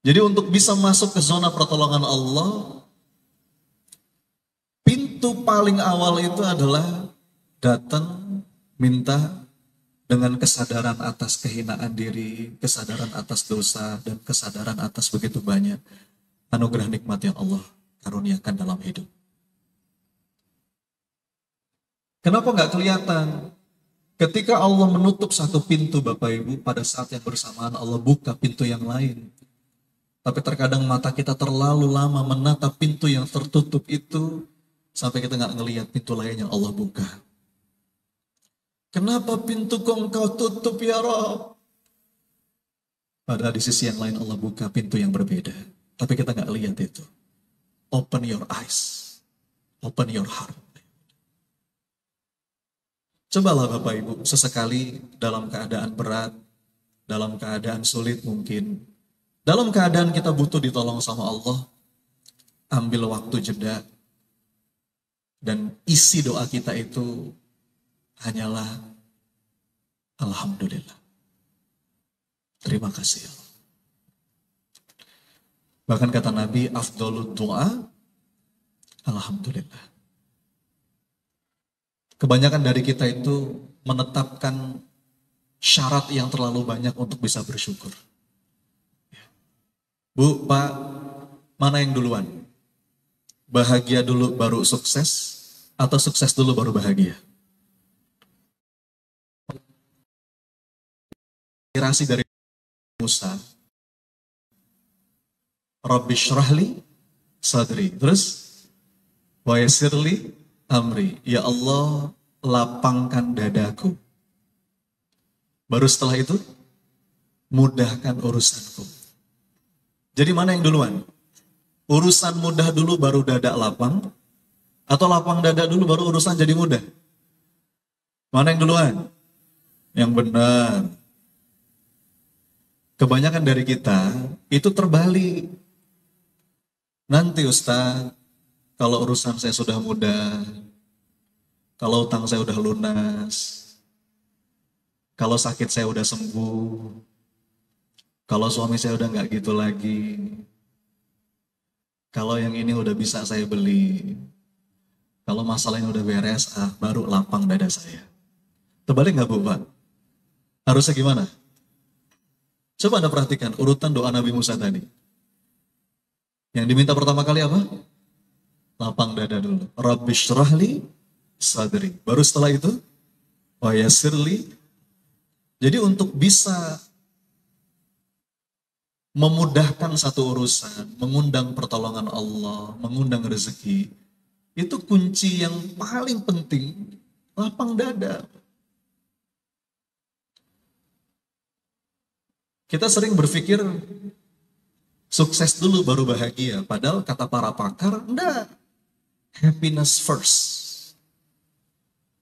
Jadi untuk bisa masuk ke zona pertolongan Allah, pintu paling awal itu adalah datang, minta dengan kesadaran atas kehinaan diri, kesadaran atas dosa, dan kesadaran atas begitu banyak anugerah nikmat yang Allah karuniakan dalam hidup. Kenapa nggak kelihatan? Ketika Allah menutup satu pintu, Bapak Ibu, pada saat yang bersamaan Allah buka pintu yang lain. Tapi terkadang mata kita terlalu lama menatap pintu yang tertutup itu, sampai kita nggak ngelihat pintu lain yang Allah buka. Kenapa pintu engkau tutup ya Rabb? Padahal di sisi yang lain Allah buka pintu yang berbeda. Tapi kita nggak lihat itu. Open your eyes. Open your heart. Cobalah Bapak Ibu, sesekali dalam keadaan berat, dalam keadaan sulit mungkin, dalam keadaan kita butuh ditolong sama Allah, ambil waktu jeda, dan isi doa kita itu hanyalah Alhamdulillah. Terima kasih Allah. Bahkan kata Nabi, afdolud doa, Alhamdulillah. Kebanyakan dari kita itu menetapkan syarat yang terlalu banyak untuk bisa bersyukur. Bu, Pak, mana yang duluan? Bahagia dulu baru sukses, atau sukses dulu baru bahagia? Inspirasi dari Musa, Rabbi syrahli sadri. Terus, wa yassirli amri. Ya Allah, lapangkan dadaku. Baru setelah itu, mudahkan urusanku. Jadi mana yang duluan? Urusan mudah dulu baru dada lapang, atau lapang dada dulu baru urusan jadi mudah? Mana yang duluan? Yang benar. Kebanyakan dari kita itu terbalik. Nanti Ustaz, kalau urusan saya sudah mudah, kalau utang saya udah lunas, kalau sakit saya udah sembuh, kalau suami saya udah nggak gitu lagi, kalau yang ini udah bisa saya beli, kalau masalahnya udah beres, baru lapang dada saya. Terbalik nggak Bu, Pak? Harusnya gimana? Coba Anda perhatikan urutan doa Nabi Musa tadi. Yang diminta pertama kali apa? Lapang dada dulu. Rabbi syrahli sadri. Baru setelah itu, wa yassirli. Jadi untuk bisa memudahkan satu urusan, mengundang pertolongan Allah, mengundang rezeki, itu kunci yang paling penting, lapang dada. Kita sering berpikir sukses dulu baru bahagia. Padahal kata para pakar, enggak. Happiness first.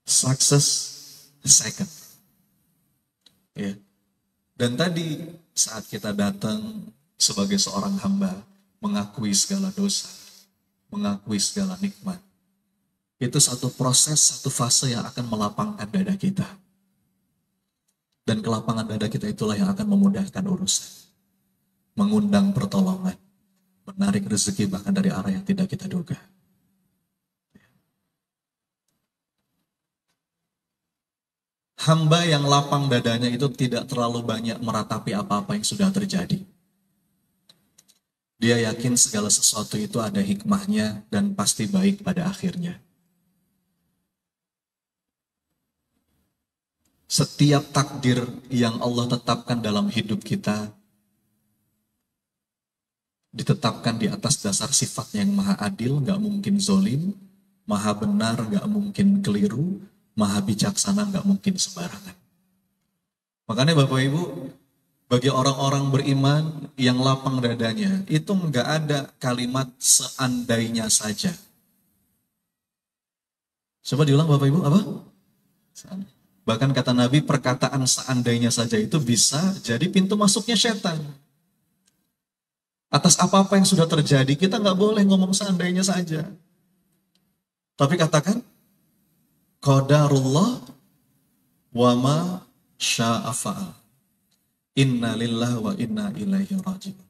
Success second. Ya. Dan tadi saat kita datang sebagai seorang hamba, mengakui segala dosa, mengakui segala nikmat. Itu satu proses, satu fase yang akan melapangkan dada kita. Dan kelapangan dada kita itulah yang akan memudahkan urusan. Mengundang pertolongan. Menarik rezeki bahkan dari arah yang tidak kita duga. Hamba yang lapang dadanya itu tidak terlalu banyak meratapi apa-apa yang sudah terjadi. Dia yakin segala sesuatu itu ada hikmahnya dan pasti baik pada akhirnya. Setiap takdir yang Allah tetapkan dalam hidup kita ditetapkan di atas dasar sifatnya yang maha adil, gak mungkin zolim, maha benar, gak mungkin keliru, maha bijaksana, gak mungkin sembarangan. Makanya Bapak Ibu, bagi orang-orang beriman yang lapang dadanya, itu gak ada kalimat seandainya saja. Coba diulang Bapak Ibu, apa? Bahkan kata Nabi, perkataan seandainya saja itu bisa jadi pintu masuknya setan. Atas apa-apa yang sudah terjadi, kita nggak boleh ngomong seandainya saja. Tapi katakan, qadarullah wa ma sya'afa'al. Inna lillahi wa inna ilaihi raji'un.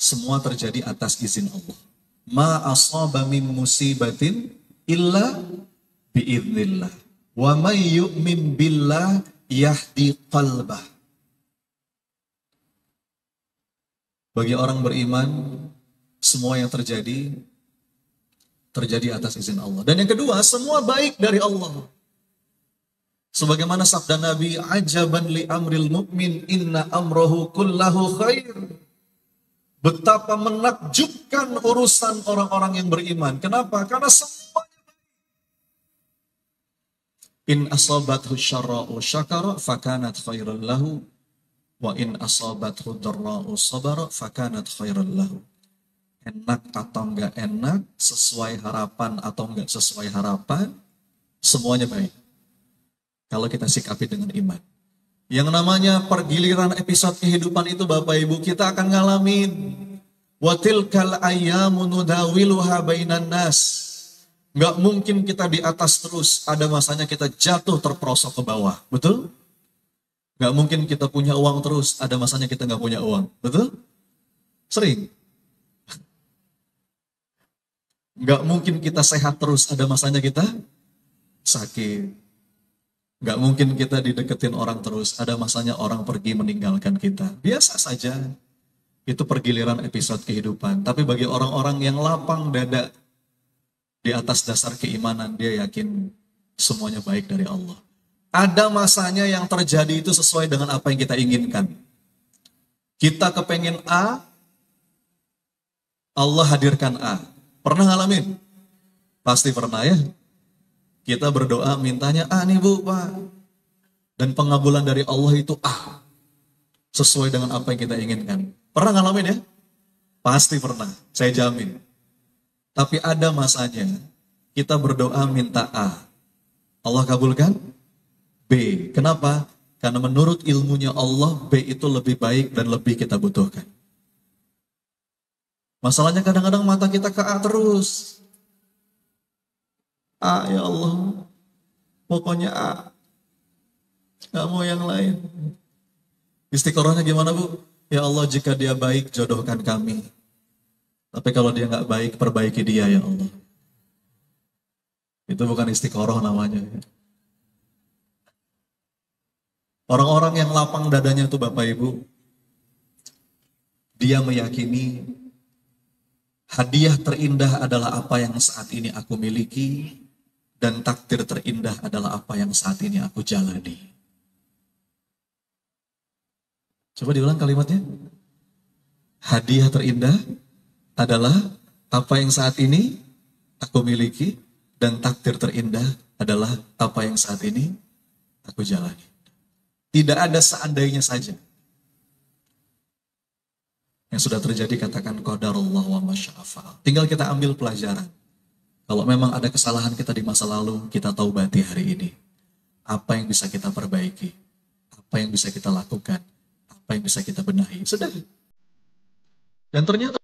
semua terjadi atas izin Allah. Ma asaba min musibatin illa biiznillah. Wa may yu'min billah yahdi qalbah. Bagi orang beriman, semua yang terjadi atas izin Allah. Dan yang kedua, semua baik dari Allah. Sebagaimana sabda Nabi, ajaban li amril mu'min inna amrohu kullahu khair. Betapa menakjubkan urusan orang-orang yang beriman. Kenapa? Karena semuanya baik. In asabathu syarra'u syakara fakanat khairan lahu wa in asabathu darra'u sabara fakanat khairan lahu. Enak atau enggak enak, sesuai harapan atau enggak sesuai harapan, semuanya baik. Kalau kita sikapi dengan iman. Yang namanya pergiliran episode kehidupan itu Bapak Ibu kita akan ngalamin. Wa tilkal ayyamu nudawiluha bainan nas. Enggak mungkin kita di atas terus, ada masanya kita jatuh terperosok ke bawah. Betul? Enggak mungkin kita punya uang terus, ada masanya kita enggak punya uang. Betul? Sering. Enggak mungkin kita sehat terus, ada masanya kita sakit. Gak mungkin kita dideketin orang terus, ada masanya orang pergi meninggalkan kita. Biasa saja, itu pergiliran episode kehidupan. Tapi bagi orang-orang yang lapang dada di atas dasar keimanan, dia yakin semuanya baik dari Allah. Ada masanya yang terjadi itu sesuai dengan apa yang kita inginkan. Kita kepengen A, Allah hadirkan A. Pernah ngalamin? Pasti pernah ya. Kita berdoa mintanya A nih Bu, Pak. Dan pengabulan dari Allah itu A. Sesuai dengan apa yang kita inginkan. Pernah ngalamin ya? Pasti pernah, saya jamin. Tapi ada masanya, kita berdoa minta A. Allah kabulkan B. Kenapa? Karena menurut ilmunya Allah, B itu lebih baik dan lebih kita butuhkan. Masalahnya kadang-kadang mata kita ke A terus. A ya Allah, pokoknya A, gak mau yang lain. Istiqorohnya gimana Bu? Ya Allah jika dia baik jodohkan kami. Tapi kalau dia gak baik perbaiki dia ya Allah. Itu bukan istiqoroh namanya. Orang-orang yang lapang dadanya itu Bapak Ibu, dia meyakini hadiah terindah adalah apa yang saat ini aku miliki. Dan takdir terindah adalah apa yang saat ini aku jalani. Coba diulang kalimatnya. Hadiah terindah adalah apa yang saat ini aku miliki. Dan takdir terindah adalah apa yang saat ini aku jalani. Tidak ada seandainya saja. Yang sudah terjadi katakan qadarullah wa masya'afa'al. Tinggal kita ambil pelajaran. Kalau memang ada kesalahan kita di masa lalu, kita taubati hari ini. Apa yang bisa kita perbaiki? Apa yang bisa kita lakukan? Apa yang bisa kita benahi? Sudah. Dan ternyata